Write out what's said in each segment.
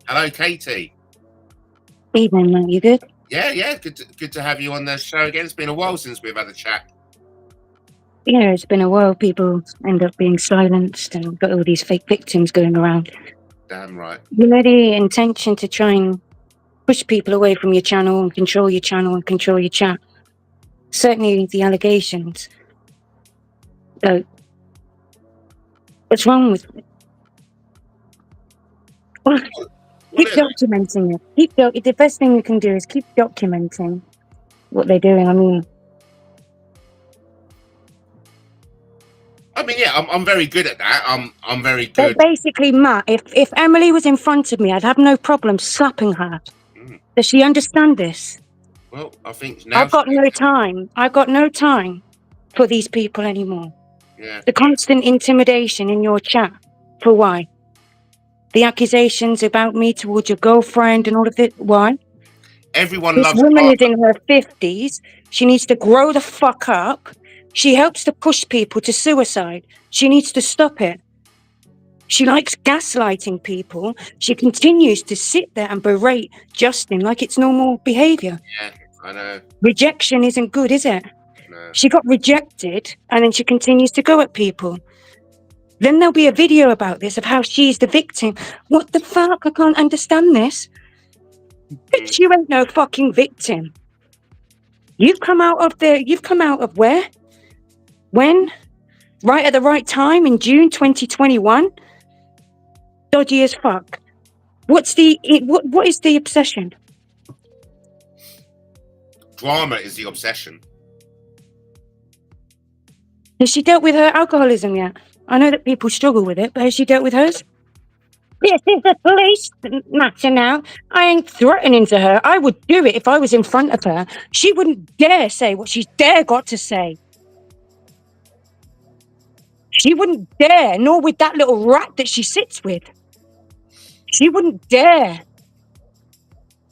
Hello, Katie. Evening, mate. You good? Yeah. Good to have you on the show again. It's been a while since we've had a chat. Yeah, it's been a while. People end up being silenced and got all these fake victims going around. Damn right. You know the intention to try and push people away from your channel and control your channel and control your chat. Certainly the allegations. What's wrong with it? Well, keep documenting it. The best thing you can do is keep documenting what they're doing. I mean, yeah, I'm very good at that. I'm very good. Basically, Matt, if Emily was in front of me, I'd have no problem slapping her. Does she understand this? Well, I think now I've got no time. I've got no time for these people anymore. Yeah. The constant intimidation in your chat. For why? The accusations about me towards your girlfriend and all of it. Why? Everyone this loves woman is in her 50s. She needs to grow the fuck up. She helps to push people to suicide. She needs to stop it. She likes gaslighting people. She continues to sit there and berate Justin like it's normal behavior. Yeah, I know. Rejection isn't good, is it? No. She got rejected and then she continues to go at people. Then there'll be a video about this of how she's the victim. What the fuck? I can't understand this. Bitch, you ain't no fucking victim. You've come out of where? When? Right at the right time in June 2021? Dodgy as fuck. What is the obsession? Drama is the obsession. Has she dealt with her alcoholism yet? I know that people struggle with it, but has she dealt with hers? This is the police matter now. I ain't threatening to her. I would do it if I was in front of her. She wouldn't dare say what she's got to say. She wouldn't dare, nor with that little rat that she sits with. She wouldn't dare.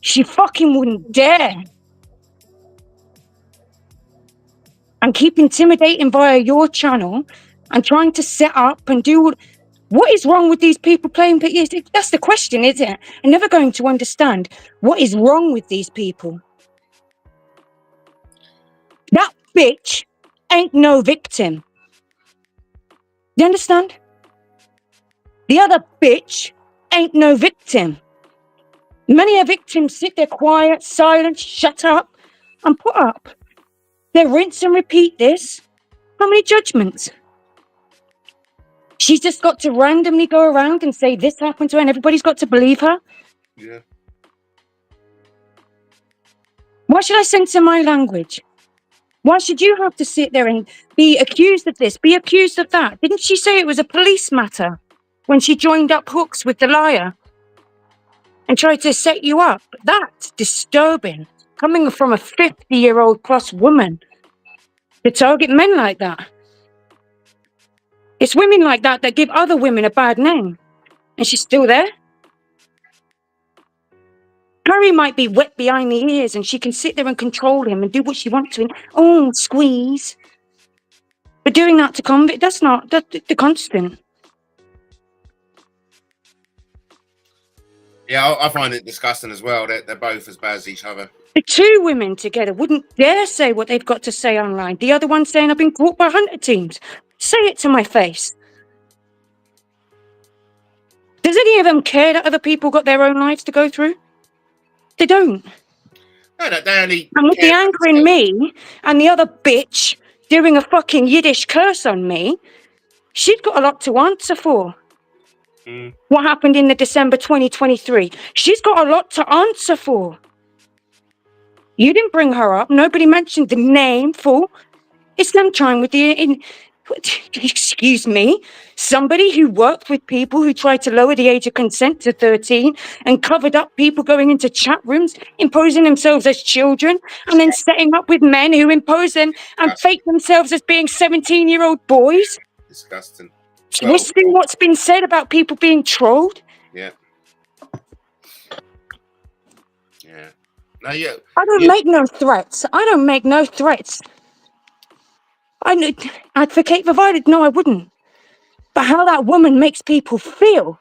She fucking wouldn't dare. And keep intimidating via your channel and trying to set up and do... What is wrong with these people playing? That's the question, isn't it? I'm never going to understand what is wrong with these people. That bitch ain't no victim. You understand? The other bitch ain't no victim. Many a victim sit there quiet, silent, shut up, and put up. They rinse and repeat this. How many judgments? She's just got to randomly go around and say this happened to her and everybody's got to believe her? Yeah. Why should I censor my language? Why should you have to sit there and be accused of this, be accused of that? Didn't she say it was a police matter when she joined up hooks with the liar and tried to set you up? That's disturbing, coming from a 50-year-old plus woman to target men like that. It's women like that that give other women a bad name. And she's still there. Harry might be wet behind the ears and she can sit there and control him and do what she wants to him. Oh, squeeze. But doing that to convict, that's the constant. Yeah, I find it disgusting as well. They're both as bad as each other. The two women together wouldn't dare say what they've got to say online. The other one saying, I've been caught by hunter teams. Say it to my face. Does any of them care that other people got their own lives to go through? They don't. No, they only... And with the anger in me and the other bitch doing a fucking Yiddish curse on me, she's got a lot to answer for. What happened in the December 2023? She's got a lot to answer for. You didn't bring her up. Nobody mentioned the name, fool. It's them trying with the... excuse me, somebody who worked with people who tried to lower the age of consent to 13 and covered up people going into chat rooms, imposing themselves as children, and then setting up with men who impose them and fake themselves as being 17-year-old boys. Disgusting. Twisting what's been said about people being trolled. Yeah. Yeah. No, I don't make no threats. I don't make no threats. I'd advocate for violence. No, I wouldn't. But how that woman makes people feel.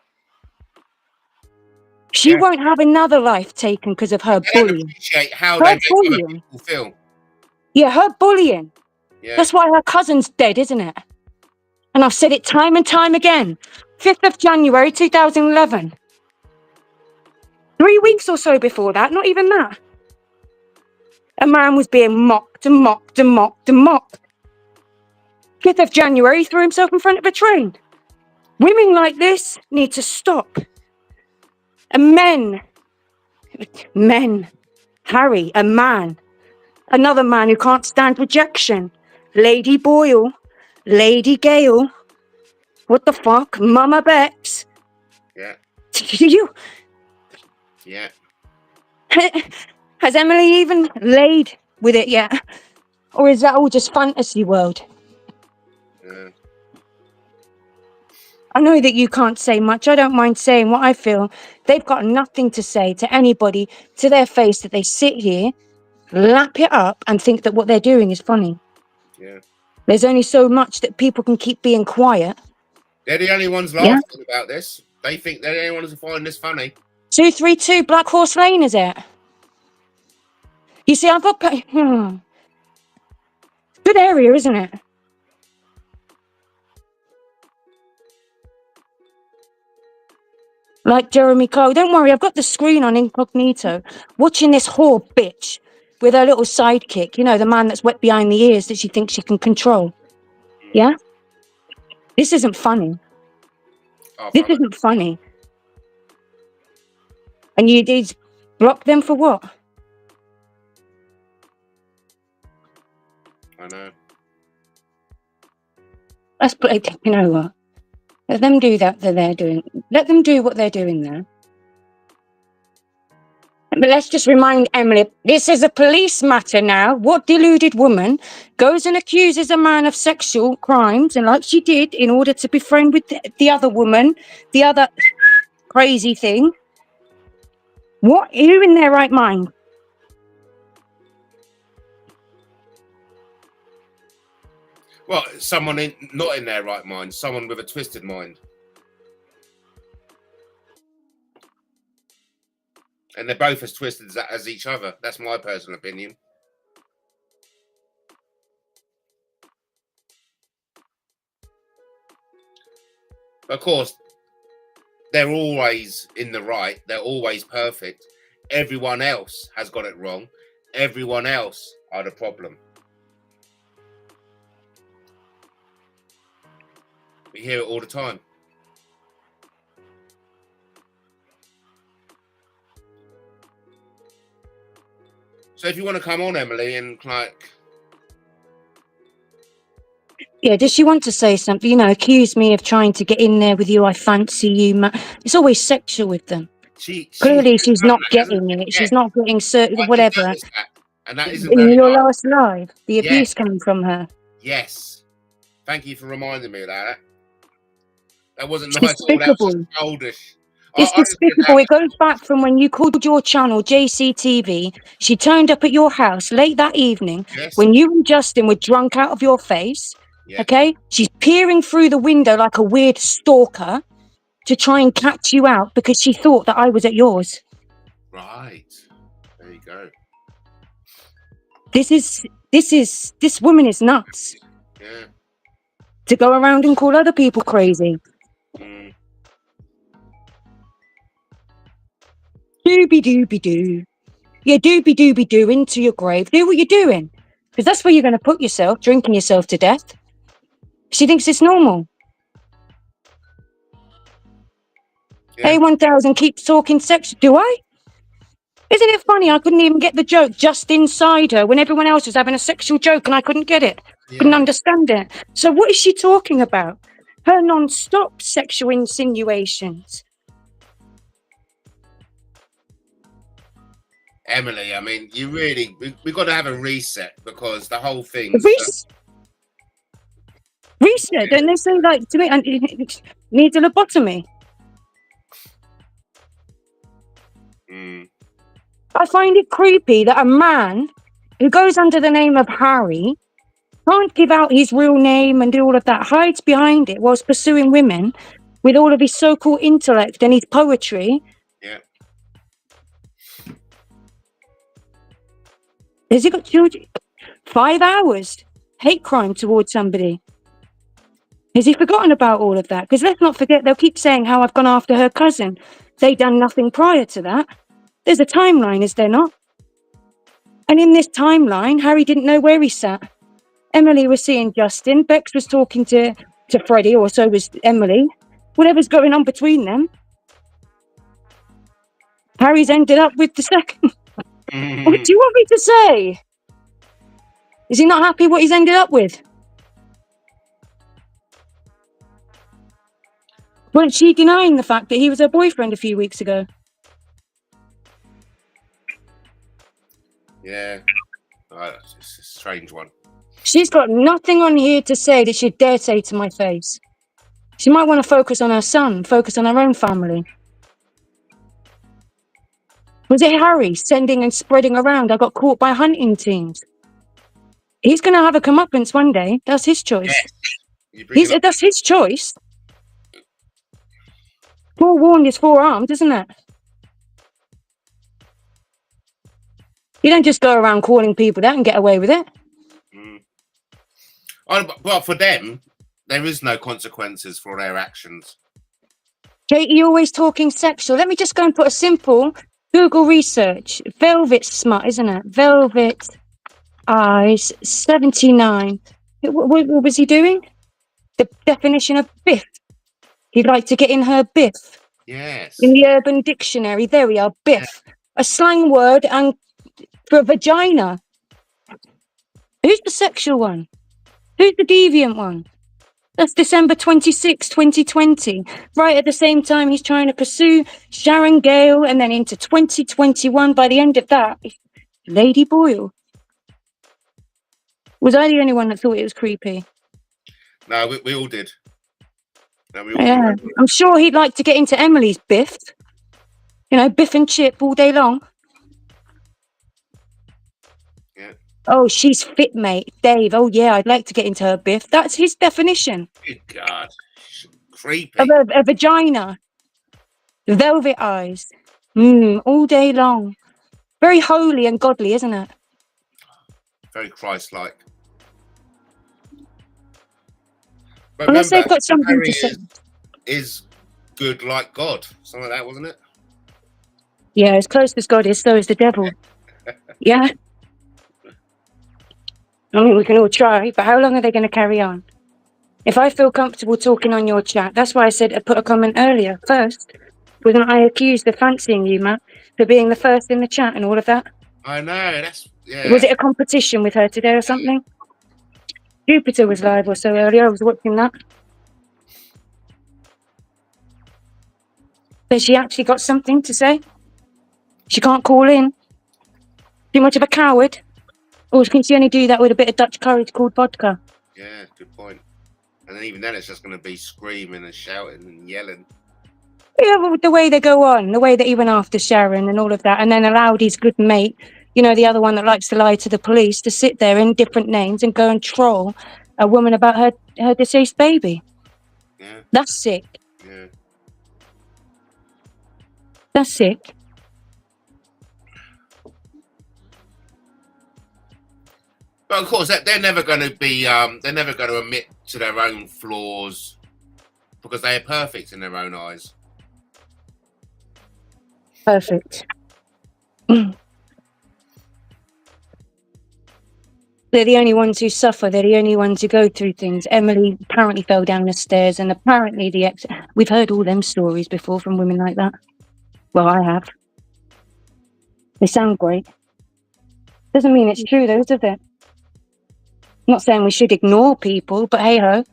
She won't have another life taken because of her They don't bullying. appreciate how Her they make other bullying. people feel. Yeah, her bullying. Yeah. That's why her cousin's dead, isn't it? And I've said it time and time again. 5th of January 2011. 3 weeks or so before that, not even that. A man was being mocked and mocked and mocked and mocked. 5th of January, he threw himself in front of a train. Women like this need to stop. And men, Harry, a man, another man who can't stand rejection. Lady Boyle, Lady Gale, what the fuck, Mama Bex. Yeah. You. Yeah. Has Emily even laid with it yet? Or is that all just fantasy world? Yeah. I know that you can't say much. I don't mind saying what I feel. They've got nothing to say to anybody to their face that they sit here, lap it up and think that what they're doing is funny. Yeah. There's only so much that people can keep being quiet. They're the only ones laughing about this. They think they're the only ones who find this funny. 232 Black Horse Lane, is it? You see, I've got... Good area, isn't it? Like Jeremy Kyle. Don't worry, I've got the screen on incognito, watching this whore bitch with her little sidekick. You know, the man that's wet behind the ears that she thinks she can control. Yeah? This isn't funny. Oh, This isn't funny. And you did block them for what? I know. Let's play. You know what? Let them do that they're doing. Let them do what they're doing there. But let's just remind Emily, this is a police matter now. What deluded woman goes and accuses a man of sexual crimes, and like she did, in order to befriend with the other woman, the other crazy thing? What? Who in their right mind? Well, someone not in their right mind, someone with a twisted mind. And they're both as twisted as each other. That's my personal opinion. Of course, they're always in the right. They're always perfect. Everyone else has got it wrong. Everyone else are the problem. We hear it all the time. So if you want to come on, Emily, and like... Yeah, does she want to say something? You know, accuse me of trying to get in there with you. I fancy you. It's always sexual with them. Clearly, she's not getting it. She's not getting certain, whatever. That, and that isn't in very your nice. last live, the abuse came from her. Yes. Thank you for reminding me of that. That wasn't It's nice. despicable. That was just childish. It's despicable. It goes back from when you called your channel JCTV. She turned up at your house late that evening when you and Justin were drunk out of your face. Yeah. Okay? She's peering through the window like a weird stalker to try and catch you out because she thought that I was at yours. Right. There you go. This woman is nuts. Yeah. To go around and call other people crazy. Doobie-doobie-doo. Yeah, doobie-doobie-doo into your grave. Do what you're doing. Because that's where you're going to put yourself, drinking yourself to death. She thinks it's normal. Yeah. A1000 keeps talking sex. Do I? Isn't it funny? I couldn't even get the joke just inside her when everyone else was having a sexual joke and I couldn't get it. Yeah. Couldn't understand it. So what is she talking about? Her non-stop sexual insinuations. Emily, I mean, you really, we've got to have a reset because the whole thing. Reset? Don't they say, like, to me, it needs a lobotomy? I find it creepy that a man who goes under the name of Harry can't give out his real name and do all of that, hides behind it whilst pursuing women with all of his so-called intellect and his poetry. Yeah. Has he got children? 5 hours. Hate crime towards somebody. Has he forgotten about all of that? Because let's not forget, they'll keep saying how I've gone after her cousin. They done nothing prior to that. There's a timeline, is there not? And in this timeline, Harry didn't know where he sat. Emily was seeing Justin. Bex was talking to Freddie, or so was Emily. Whatever's going on between them. Harry's ended up with the second. What do you want me to say? Is he not happy what he's ended up with? Wasn't she denying the fact that he was her boyfriend a few weeks ago? Yeah. It's a strange one. She's got nothing on here to say that she'd dare say to my face. She might want to focus on her son, focus on her own family. Was it Harry sending and spreading around, I got caught by hunting teams? He's going to have a comeuppance one day. That's his choice. Yes. That's his choice. Forewarned is forearmed, isn't it? You don't just go around calling people that and get away with it. But for them, there is no consequences for their actions. Katie, always talking sexual. Let me just go and put a simple Google research. Velvet smut, isn't it? Velvet eyes, 79. What was he doing? The definition of biff. He'd like to get in her biff. Yes. In the Urban Dictionary, there we are, biff. Yeah. A slang word and for vagina. Who's the sexual one? Who's the deviant one? That's December 26, 2020. Right at the same time he's trying to pursue Sharon Gale, and then into 2021. By the end of that, Lady Boyle. Was I the only one that thought it was creepy? No, we all did. No, yeah, I'm sure he'd like to get into Emily's biff. You know, biff and chip all day long. Yeah. Oh, she's fit, mate. Dave, oh yeah, I'd like to get into her biff. That's his definition. Good God. Creepy. Of a vagina. Velvet eyes. All day long. Very holy and godly, isn't it? Very Christ-like. But unless they've got something Harry to say. Is good like God. Something like that, wasn't it? Yeah, as close as God is, so is the devil. Yeah. I mean, we can all try, but how long are they going to carry on? If I feel comfortable talking on your chat, that's why I said I put a comment earlier. First, wasn't I accused of fancying you, Matt, for being the first in the chat and all of that? I know, yeah. Was it a competition with her today or something? Jupiter was live or so earlier. I was watching that. Has she actually got something to say? She can't call in. Too much of a coward? Or can she only do that with a bit of Dutch courage called vodka? Yeah, good point. And then even then it's just going to be screaming and shouting and yelling. Yeah, well, the way they go on, the way that he went after Sharon and all of that, and then allowed his good mate, you know, the other one that likes to lie to the police, to sit there in different names and go and troll a woman about her deceased baby. Yeah. That's sick. Yeah. That's sick. But of course, they're never going to be. They're never going to admit to their own flaws because they are perfect in their own eyes. Perfect. They're the only ones who suffer. They're the only ones who go through things. Emily apparently fell down the stairs, and apparently the ex. We've heard all them stories before from women like that. Well, I have. They sound great. Doesn't mean it's true, though, does it? I'm not saying we should ignore people, but hey ho,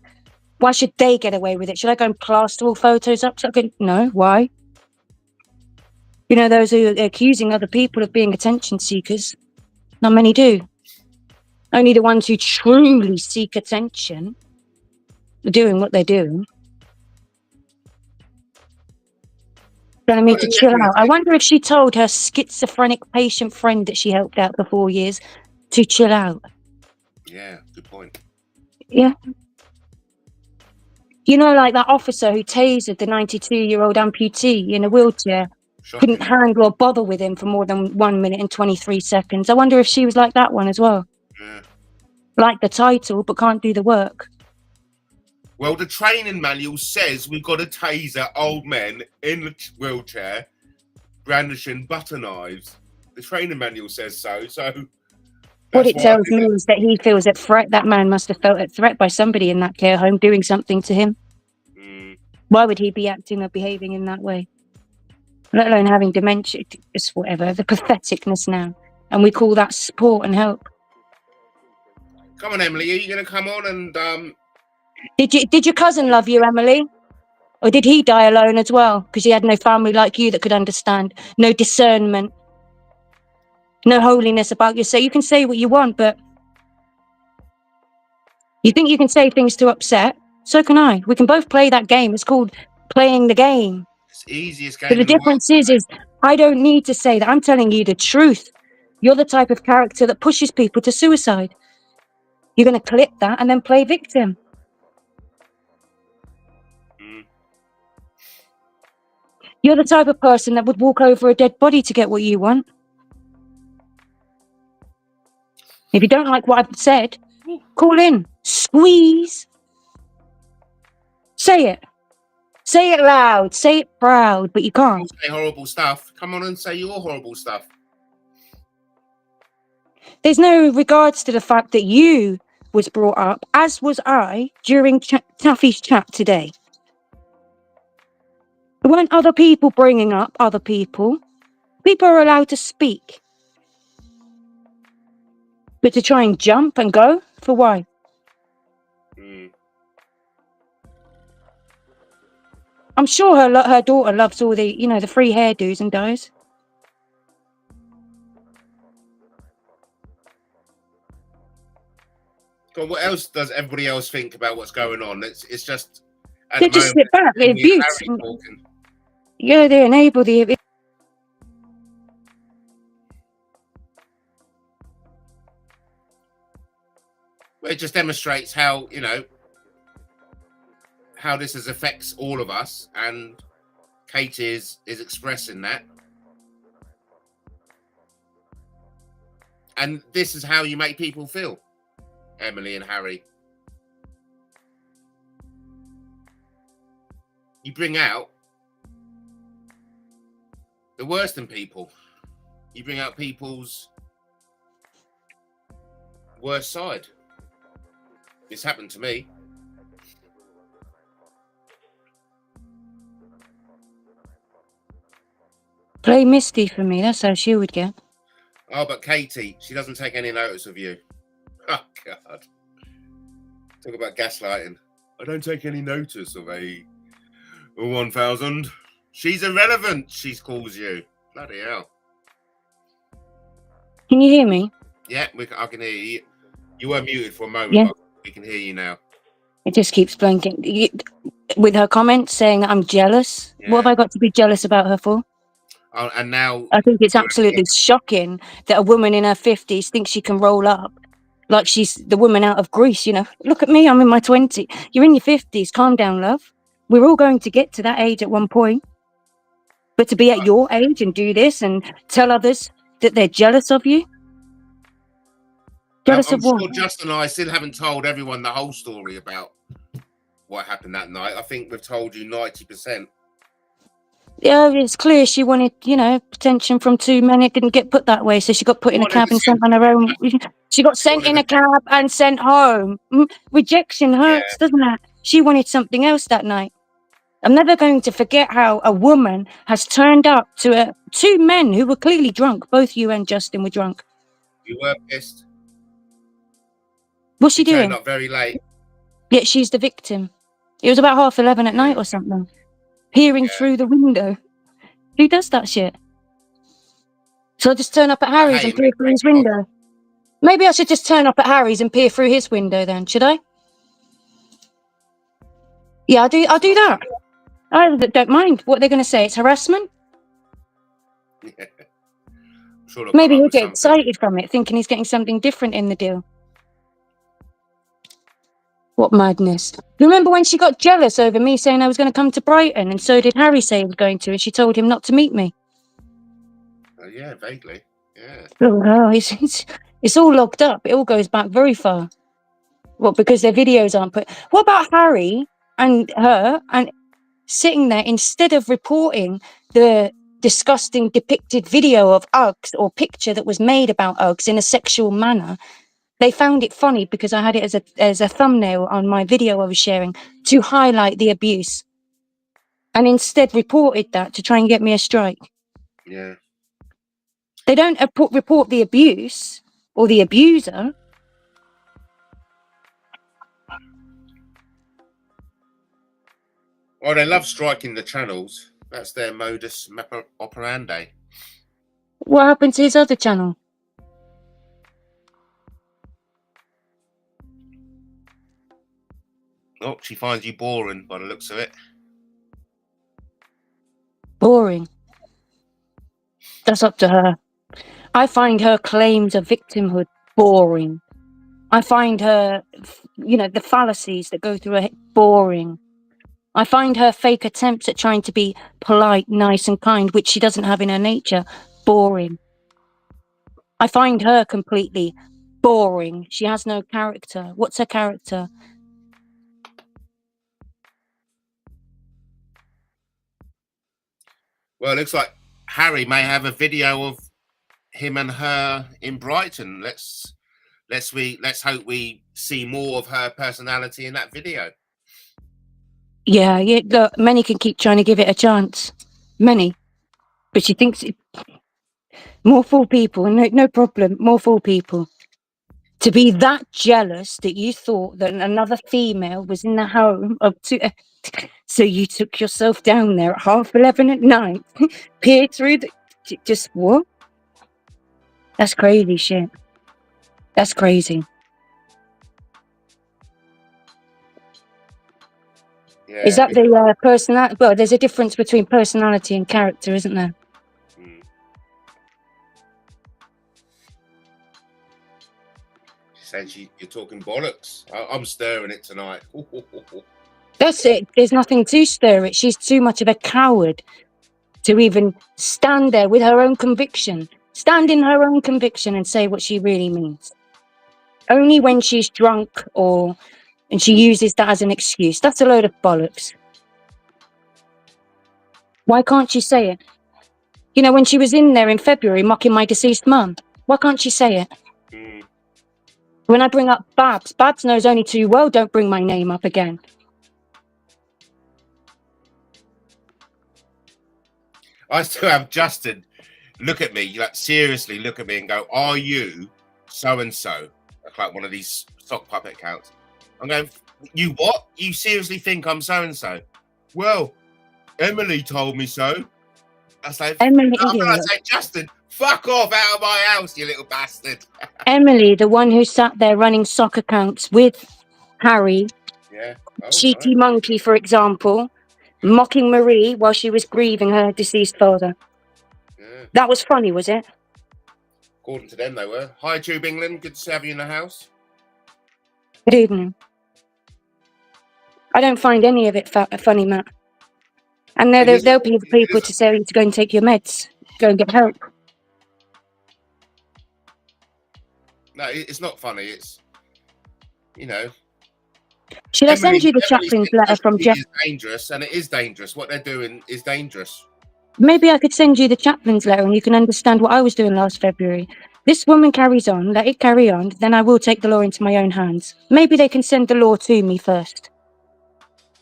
why should they get away with it? Should I go and plaster all photos up? No, why? You know, those who are accusing other people of being attention seekers, not many do. Only the ones who truly seek attention are doing what they're doing. Telling me to chill out. I wonder if she told her schizophrenic patient friend that she helped out for 4 years to chill out. Yeah, good point. Yeah. You know, like that officer who tasered the 92-year-old amputee in a wheelchair Couldn't Shocking. handle or bother with him for more than 1 minute and 23 seconds. I wonder if she was like that one as well. Yeah. Like the title, but can't do the work. Well, the training manual says we've got to taser old men in a wheelchair brandishing butter knives. The training manual says so. So What it why I tells do me it. is that he feels at threat. That man must have felt at threat by somebody in that care home doing something to him. Why would he be acting or behaving in that way? Let alone having dementia, just whatever. The patheticness now. And we call that support and help. Come on, Emily, are you going to come on and Did your cousin love you, Emily? Or did he die alone as well? Because he had no family like you that could understand. No discernment. No holiness about you. So you can say what you want, but you think you can say things to upset? So can I. We can both play that game. It's called playing the game. it's the easiest game But the in the world? difference is I don't need to say that. I'm telling you the truth. You're the type of character that pushes people to suicide. You're going to clip that and then play victim. You're the type of person that would walk over a dead body to get what you want. If you don't like what I've said, call in. Squeeze. Say it. Say it loud. Say it proud, but you can't. Say horrible stuff. Come on and say your horrible stuff. There's no regards to the fact that you was brought up, as was I, during Taffy's chat today. There weren't other people bringing up other people. People are allowed to speak. But to try and jump and go, for why? I'm sure her daughter loves all the, the free hairdos and dyes. God, what else does everybody else think about what's going on? It's just at They the just moment, sit back, they abuse. Yeah, they enable the... Well, it just demonstrates how, how this affects all of us, and Kate is expressing that. And this is how you make people feel, Emily and Harry. You bring out the worst in people. You bring out people's worst side. This happened to me. Play Misty for me, that's how she would get. Oh, but Katie, she doesn't take any notice of you. Oh, God. Talk about gaslighting. I don't take any notice of a 1000. She's irrelevant, she calls you. Bloody hell. Can you hear me? Yeah, I can hear you. You were muted for a moment, Yeah. but we can hear you now. It just keeps blinking. With her comments saying that I'm jealous. Yeah. What have I got to be jealous about her for? Oh, and now... I think it's absolutely shocking that a woman in her 50s thinks she can roll up like she's the woman out of Greece, Look at me, I'm in my 20s. You're in your 50s, calm down, love. We're all going to get to that age at one point. But to be at your age and do this and tell others that they're jealous of you? Jealous I'm of what? sure Justin and I still haven't told everyone the whole story about what happened that night. I think we've told you 90%. Yeah, it's clear she wanted, attention from two men. It didn't get put that way, so she got put in a cab and sent on her own. She got sent in a cab and sent home. Rejection hurts, doesn't it? She wanted something else that night. I'm never going to forget how a woman has turned up to two men who were clearly drunk. Both you and Justin were drunk. You were pissed. What's she doing? Turned up very late. Yeah, she's the victim. It was about 11:30 at night or something. Peering through the window. Who does that shit? So I just turn up at Harry's and peer through his window. Maybe I should just turn up at Harry's and peer through his window then, should I? Yeah, I'll do that. I don't mind what they're going to say. It's harassment. Yeah. Sure, maybe he'll get excited from it, thinking he's getting something different in the deal. What madness. Remember when she got jealous over me saying I was going to come to Brighton, and so did Harry say he was going to, and she told him not to meet me? Yeah, vaguely. Yeah. Oh, it's all logged up. It all goes back very far. Well, because their videos aren't put. What about Harry and her and sitting there instead of reporting the disgusting depicted video of Uggs or picture that was made about Uggs in a sexual manner? They found it funny because I had it as a thumbnail on my video I was sharing to highlight the abuse, and instead reported that to try and get me a strike. Yeah. They don't report the abuse or the abuser. Well, they love striking the channels. That's their modus operandi. What happened to his other channel? Oh, she finds you boring by the looks of it. Boring. That's up to her. I find her claims of victimhood boring. I find her, the fallacies that go through her head boring. I find her fake attempts at trying to be polite, nice and kind, which she doesn't have in her nature, boring. I find her completely boring. She has no character. What's her character? Well, it looks like Harry may have a video of him and her in Brighton. Let's hope we see more of her personality in that video. Yeah, look, many can keep trying to give it a chance. Many. But she thinks more fool people, no problem, more fool people. To be that jealous that you thought that another female was in the home of two. So you took yourself down there at 11:30 at night, peered through the. Just what? That's crazy shit. That's crazy. Yeah. Is that the personality? Well, there's a difference between personality and character, isn't there? She said you're talking bollocks. I'm stirring it tonight. That's it. There's nothing to stir it. She's too much of a coward to even stand there with her own conviction. Stand in her own conviction and say what she really means. Only when she's drunk and she uses that as an excuse. That's a load of bollocks. Why can't she say it? When she was in there in February mocking my deceased mum, why can't she say it? When I bring up Babs knows only too well don't bring my name up again. I still have Justin look at me, seriously look at me and go, "Are you so-and-so?" Like one of these sock puppet accounts. I'm going, "You what? You seriously think I'm so-and-so?" Well, Emily told me so. I say, Emily, I say, Justin, fuck off out of my house, you little bastard. Emily, the one who sat there running sock accounts with Harry, Cheeky Monkey, for example, mocking Marie while she was grieving her deceased father. That was funny, was it? According to them, they were. Hi, Tube England. Good to have you in the house. Good evening. I don't find any of it funny, Matt. And there'll be people to tell you to go and take your meds. Go and get help. No, it's not funny. It's, Should I send you the chaplain's letter from Jeff? It's dangerous, and it is dangerous. What they're doing is dangerous. Maybe I could send you the chaplain's letter and you can understand what I was doing last February. This woman carries on, let it carry on, then I will take the law into my own hands. Maybe they can send the law to me first.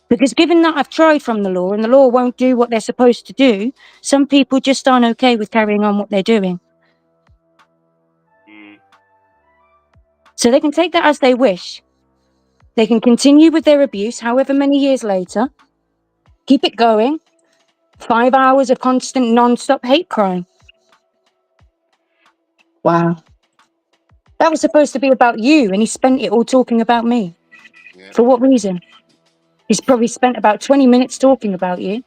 Because given that I've tried from the law and the law won't do what they're supposed to do, some people just aren't okay with carrying on what they're doing. So they can take that as they wish. They can continue with their abuse however many years later. Keep it going. 5 hours of constant non-stop hate crime. Wow. That was supposed to be about you, and he spent it all talking about me. Yeah. For what reason? He's probably spent about 20 minutes talking about you.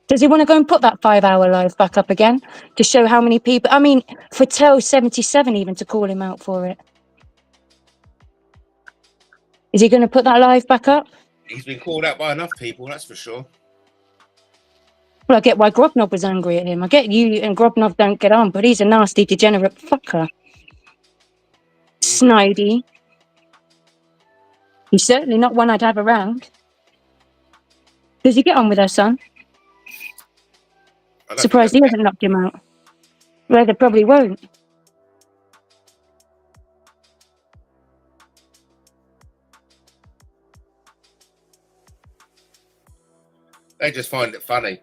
Does he want to go and put that 5-hour live back up again to show how many people? I mean, for Tell 77 even to call him out for it. Is he going to put that live back up? He's been called out by enough people, that's for sure. Well, I get why Grobnob was angry at him. I get you and Grobnob don't get on, but he's a nasty, degenerate fucker. Snidey. He's certainly not one I'd have around. Does he get on with her son? Surprised he hasn't knocked him out. Well, they probably won't. They just find it funny.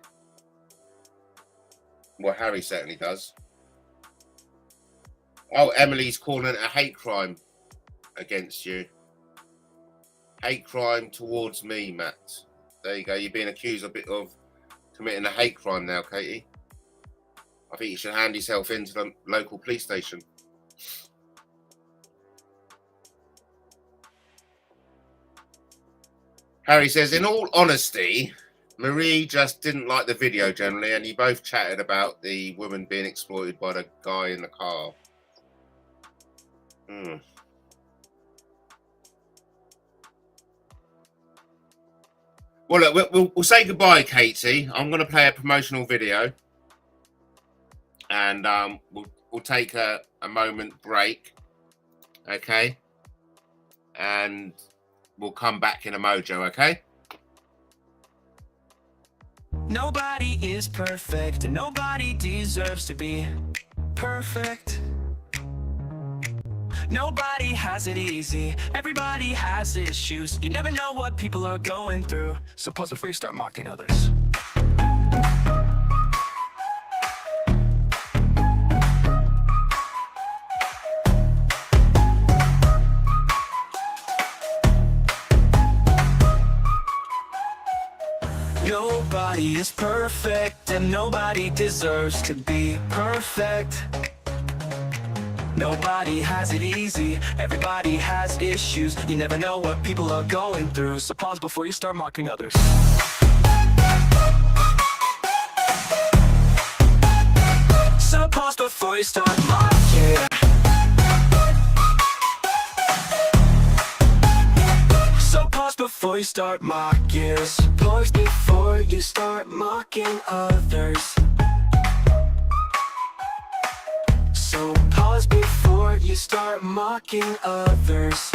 Well, Harry certainly does. Oh, Emily's calling it a hate crime against you. Hate crime towards me, Matt. There you go. You're being accused of committing a hate crime now, Katie. I think you should hand yourself into the local police station. Harry says, in all honesty, Marie just didn't like the video generally, and you both chatted about the woman being exploited by the guy in the car. Well, look, we'll say goodbye, Katie. I'm going to play a promotional video, and we'll take a moment break, okay? And we'll come back in a mojo, okay? Nobody is perfect, and nobody deserves to be perfect. Nobody has it easy, everybody has issues. You never know what people are going through, so pause before you start mocking others. Nobody is perfect, and nobody deserves to be perfect. Nobody has it easy, everybody has issues. You never know what people are going through, so pause before you start mocking others. So pause before you start mocking. So pause before you start mocking. Pause before you start mocking others. So pause before you start mocking others.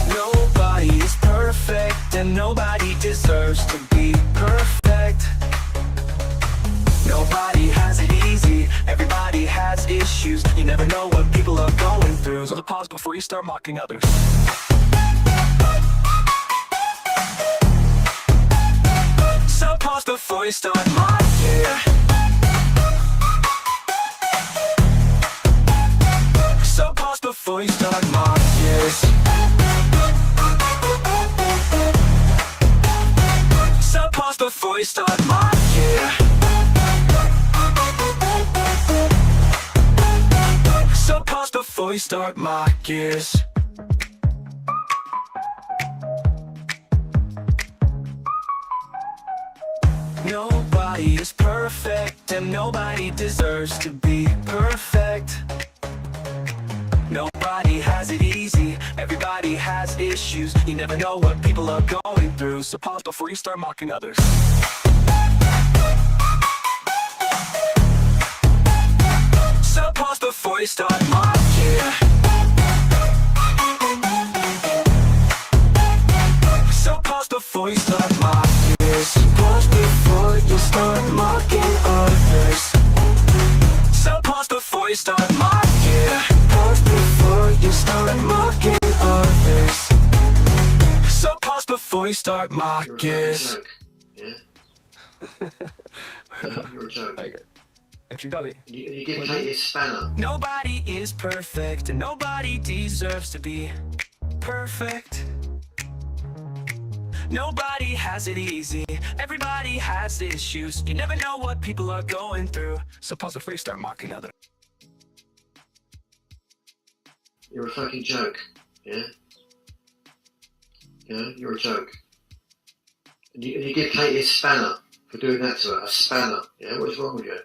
Nobody is perfect, and nobody deserves to be perfect. Nobody has it easy, everybody has issues. You never know what people are going through, so pause before you start mocking others. So pause before you start mocking. So pause before you start mocking. So pause before you start mocking. So pause before you start mocking. Nobody is perfect, and nobody deserves to be perfect. Nobody has it easy, everybody has issues. You never know what people are going through, so pause before you start mocking others. So pause before you start mocking. So pause before you start mocking. Pause before you start mocking others. So pause before you start mocking. Pause before you start mocking others. So pause before you start mocking. You're a joke. You give Katie a spanner. Nobody is perfect, and nobody deserves to be perfect. Nobody has it easy, everybody has issues. You never know what people are going through, so pause before you start mocking others. You're a fucking joke, yeah? Yeah, you're a joke. And you give Katie a spanner for doing that to her, a spanner, yeah? What is wrong with you?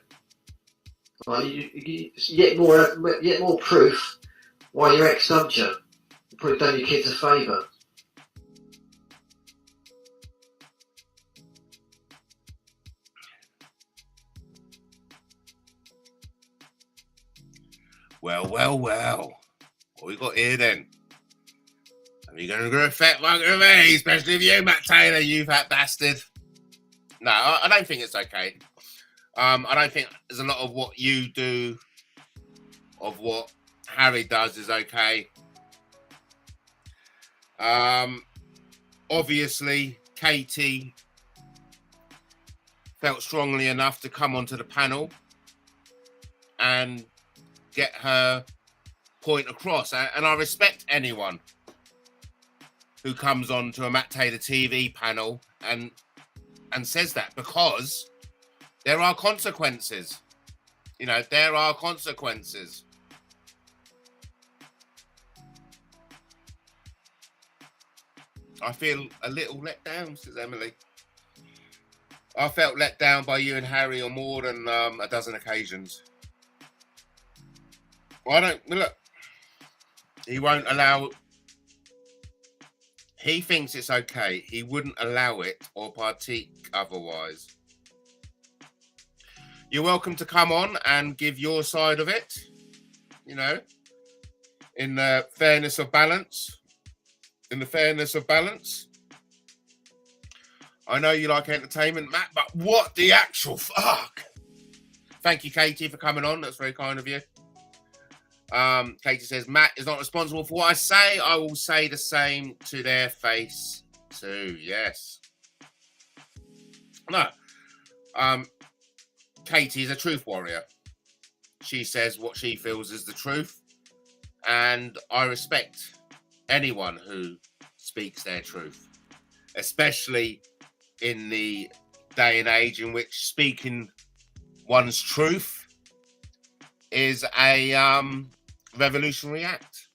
Well, yet more proof why your ex dumped you. You probably done your kids a favour. Well. What we got here then? Are you going to affect me, especially if you, Matt Taylor, you fat bastard? No, I don't think it's okay. I don't think there's a lot of what you do, of what Harry does, is okay. Obviously, Katie felt strongly enough to come onto the panel and get her point across. And I respect anyone who comes on to a Matt Taylor TV panel and says that, because there are consequences. You know, there are consequences. I feel a little let down, says Emily. I felt let down by you and Harry on more than a dozen occasions. Well, look, he won't allow. He thinks it's okay. He wouldn't allow it or partake otherwise. You're welcome to come on and give your side of it, you know, in the fairness of balance. In the fairness of balance. I know you like entertainment, Matt, but what the actual fuck? Thank you, Katie, for coming on. That's very kind of you. Katie says, Matt is not responsible for what I say. I will say the same to their face too. Yes. No. Katie is a truth warrior. She says what she feels is the truth. And I respect anyone who speaks their truth, especially in the day and age in which speaking one's truth is a revolutionary act.